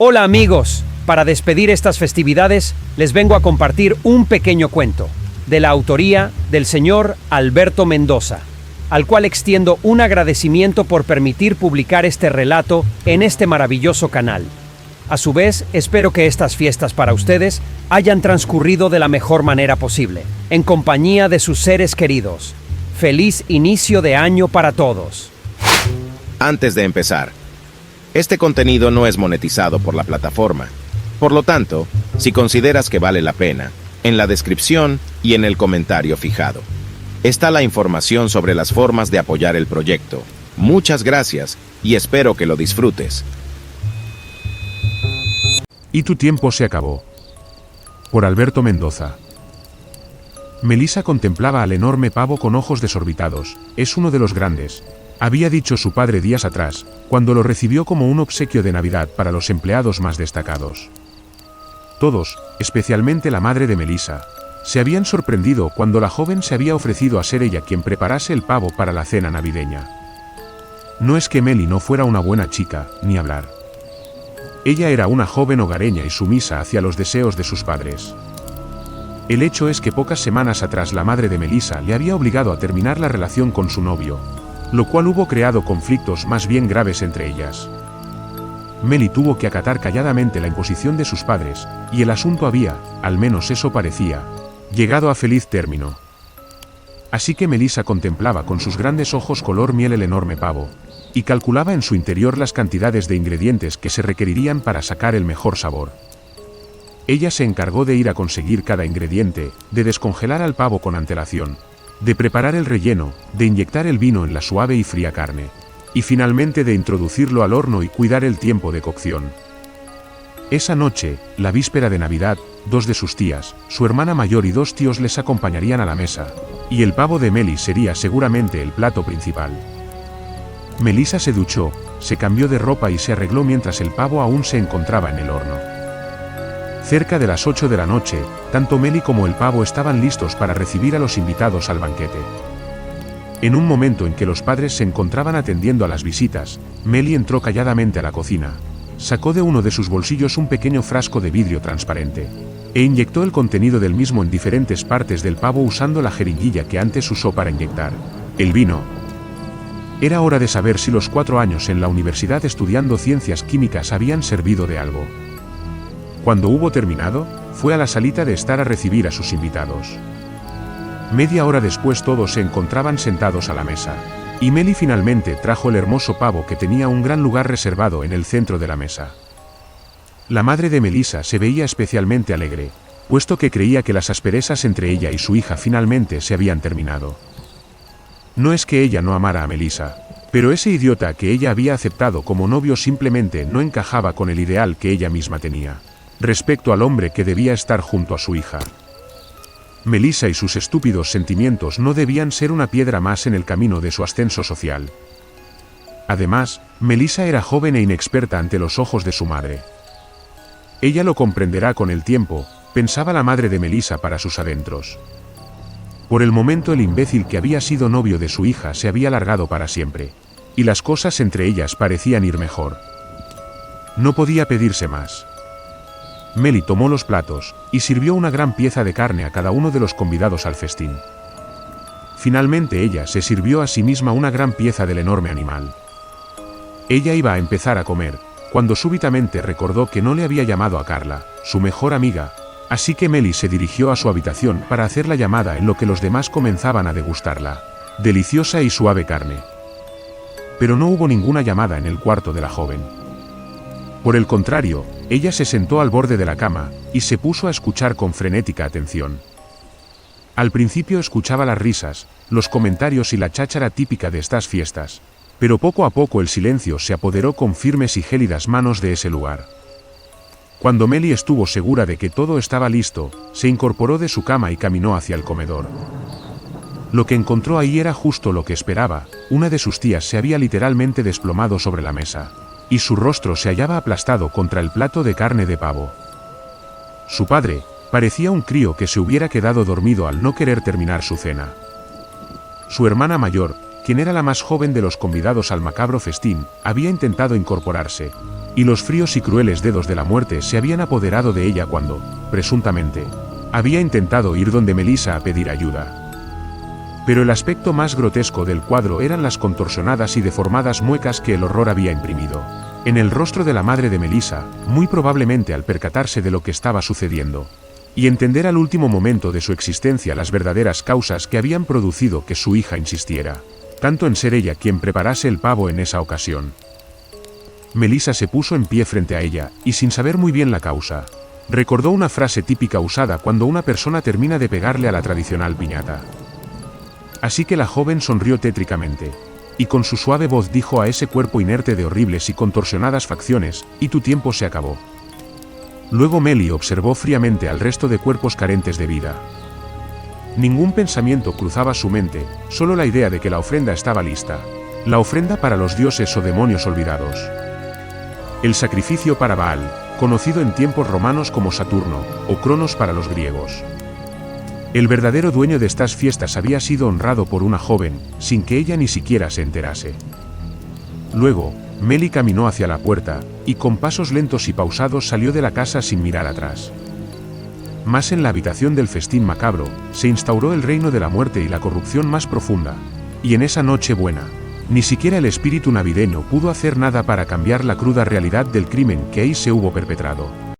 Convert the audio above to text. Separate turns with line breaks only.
Hola amigos, para despedir estas festividades les vengo a compartir un pequeño cuento, de la autoría del señor Alberto Mendoza, al cual extiendo un agradecimiento por permitir publicar este relato en este maravilloso canal. A su vez, espero que estas fiestas para ustedes hayan transcurrido de la mejor manera posible, en compañía de sus seres queridos. ¡Feliz inicio de año para todos!
Antes de empezar, este contenido no es monetizado por la plataforma. Por lo tanto, si consideras que vale la pena, en la descripción y en el comentario fijado está la información sobre las formas de apoyar el proyecto. Muchas gracias y espero que lo disfrutes.
Y tu tiempo se acabó. Por Alberto Mendoza. Melissa contemplaba al enorme pavo con ojos desorbitados. Es uno de los grandes, había dicho su padre días atrás, cuando lo recibió como un obsequio de Navidad para los empleados más destacados. Todos, especialmente la madre de Melissa, se habían sorprendido cuando la joven se había ofrecido a ser ella quien preparase el pavo para la cena navideña. No es que Meli no fuera una buena chica, ni hablar. Ella era una joven hogareña y sumisa hacia los deseos de sus padres. El hecho es que pocas semanas atrás la madre de Melissa le había obligado a terminar la relación con su novio, lo cual hubo creado conflictos más bien graves entre ellas. Meli tuvo que acatar calladamente la imposición de sus padres, y el asunto había, al menos eso parecía, llegado a feliz término. Así que Melissa contemplaba con sus grandes ojos color miel el enorme pavo, y calculaba en su interior las cantidades de ingredientes que se requerirían para sacar el mejor sabor. Ella se encargó de ir a conseguir cada ingrediente, de descongelar al pavo con antelación, de preparar el relleno, de inyectar el vino en la suave y fría carne, y finalmente de introducirlo al horno y cuidar el tiempo de cocción. Esa noche, la víspera de Navidad, dos de sus tías, su hermana mayor y dos tíos les acompañarían a la mesa, y el pavo de Meli sería seguramente el plato principal. Melissa se duchó, se cambió de ropa y se arregló mientras el pavo aún se encontraba en el horno. Cerca de las 8 de la noche, tanto Meli como el pavo estaban listos para recibir a los invitados al banquete. En un momento en que los padres se encontraban atendiendo a las visitas, Meli entró calladamente a la cocina, sacó de uno de sus bolsillos un pequeño frasco de vidrio transparente, e inyectó el contenido del mismo en diferentes partes del pavo usando la jeringuilla que antes usó para inyectar el vino. Era hora de saber si los 4 años en la universidad estudiando ciencias químicas habían servido de algo. Cuando hubo terminado, fue a la salita de estar a recibir a sus invitados. Media hora después todos se encontraban sentados a la mesa, y Meli finalmente trajo el hermoso pavo que tenía un gran lugar reservado en el centro de la mesa. La madre de Melissa se veía especialmente alegre, puesto que creía que las asperezas entre ella y su hija finalmente se habían terminado. No es que ella no amara a Melissa, pero ese idiota que ella había aceptado como novio simplemente no encajaba con el ideal que ella misma tenía respecto al hombre que debía estar junto a su hija. Melissa y sus estúpidos sentimientos no debían ser una piedra más en el camino de su ascenso social. Además, Melissa era joven e inexperta ante los ojos de su madre. Ella lo comprenderá con el tiempo, pensaba la madre de Melissa para sus adentros. Por el momento el imbécil que había sido novio de su hija se había largado para siempre, y las cosas entre ellas parecían ir mejor. No podía pedirse más. Meli tomó los platos, y sirvió una gran pieza de carne a cada uno de los convidados al festín. Finalmente ella se sirvió a sí misma una gran pieza del enorme animal. Ella iba a empezar a comer, cuando súbitamente recordó que no le había llamado a Carla, su mejor amiga, así que Meli se dirigió a su habitación para hacer la llamada en lo que los demás comenzaban a degustarla deliciosa y suave carne. Pero no hubo ninguna llamada en el cuarto de la joven. Por el contrario, ella se sentó al borde de la cama, y se puso a escuchar con frenética atención. Al principio escuchaba las risas, los comentarios y la cháchara típica de estas fiestas, pero poco a poco el silencio se apoderó con firmes y gélidas manos de ese lugar. Cuando Meli estuvo segura de que todo estaba listo, se incorporó de su cama y caminó hacia el comedor. Lo que encontró ahí era justo lo que esperaba, una de sus tías se había literalmente desplomado sobre la mesa, y su rostro se hallaba aplastado contra el plato de carne de pavo. Su padre parecía un crío que se hubiera quedado dormido al no querer terminar su cena. Su hermana mayor, quien era la más joven de los convidados al macabro festín, había intentado incorporarse, y los fríos y crueles dedos de la muerte se habían apoderado de ella cuando, presuntamente, había intentado ir donde Melissa a pedir ayuda. Pero el aspecto más grotesco del cuadro eran las contorsionadas y deformadas muecas que el horror había imprimido en el rostro de la madre de Melissa, muy probablemente al percatarse de lo que estaba sucediendo, y entender al último momento de su existencia las verdaderas causas que habían producido que su hija insistiera tanto en ser ella quien preparase el pavo en esa ocasión. Melissa se puso en pie frente a ella, y sin saber muy bien la causa, recordó una frase típica usada cuando una persona termina de pegarle a la tradicional piñata. Así que la joven sonrió tétricamente, y con su suave voz dijo a ese cuerpo inerte de horribles y contorsionadas facciones, «Y tu tiempo se acabó». Luego Melly observó fríamente al resto de cuerpos carentes de vida. Ningún pensamiento cruzaba su mente, solo la idea de que la ofrenda estaba lista. La ofrenda para los dioses o demonios olvidados. El sacrificio para Baal, conocido en tiempos romanos como Saturno, o Cronos para los griegos. El verdadero dueño de estas fiestas había sido honrado por una joven, sin que ella ni siquiera se enterase. Luego, Melly caminó hacia la puerta, y con pasos lentos y pausados salió de la casa sin mirar atrás. Más en la habitación del festín macabro, se instauró el reino de la muerte y la corrupción más profunda. Y en esa noche buena, ni siquiera el espíritu navideño pudo hacer nada para cambiar la cruda realidad del crimen que ahí se hubo perpetrado.